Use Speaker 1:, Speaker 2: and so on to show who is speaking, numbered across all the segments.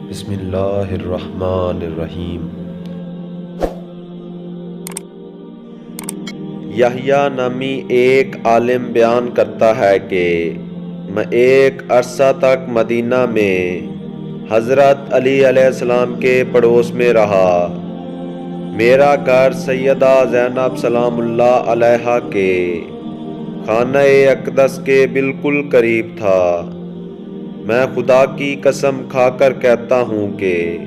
Speaker 1: بسم اللہ الرحمن الرحیم۔ یحییٰ نامی ایک عالم بیان کرتا ہے کہ میں ایک عرصہ تک مدینہ میں حضرت علی علیہ السلام کے پڑوس میں رہا۔ میرا گھر سیدہ زینب سلام اللہ علیہا کے خانہ اقدس کے بالکل قریب تھا۔ میں خدا کی قسم کھا کر کہتا ہوں کہ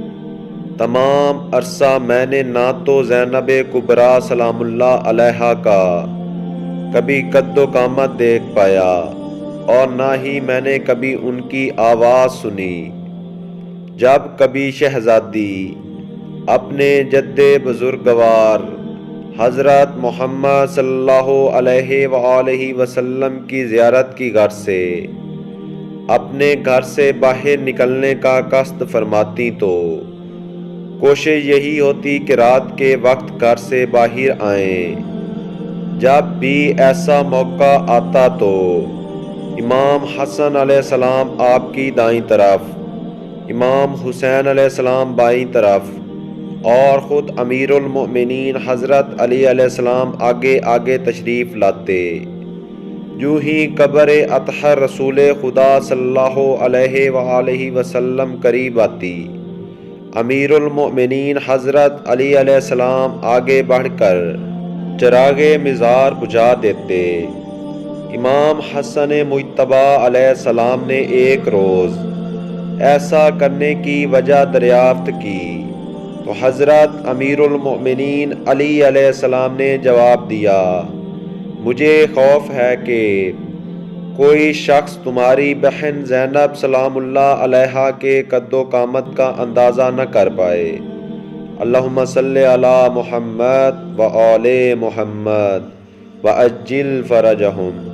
Speaker 1: تمام عرصہ میں نے نہ تو زینب کبریٰ سلام اللہ علیہا کا کبھی قد و قامت دیکھ پایا اور نہ ہی میں نے کبھی ان کی آواز سنی۔ جب کبھی شہزادی اپنے جد بزرگوار حضرت محمد صلی اللہ علیہ وآلہ وسلم کی زیارت کی غرض سے اپنے گھر سے باہر نکلنے کا قصد فرماتی تو کوشش یہی ہوتی کہ رات کے وقت گھر سے باہر آئیں۔ جب بھی ایسا موقع آتا تو امام حسن علیہ السلام آپ کی دائیں طرف، امام حسین علیہ السلام بائیں طرف اور خود امیر المؤمنین حضرت علی علیہ السلام آگے آگے تشریف لاتے۔ یوں ہی قبر اطہر رسول خدا صلی اللہ علیہ وآلہ وسلم قریب آتی، امیر المؤمنین حضرت علی علیہ السلام آگے بڑھ کر چراغ مزار بجھا دیتے۔ امام حسن مجتبی علیہ السلام نے ایک روز ایسا کرنے کی وجہ دریافت کی تو حضرت امیر المؤمنین علی علیہ السلام نے جواب دیا، مجھے خوف ہے کہ کوئی شخص تمہاری بہن زینب سلام اللہ علیہا کے قد و قامت کا اندازہ نہ کر پائے۔ اللہم صلی علی محمد و آل محمد وعجل فرجہم۔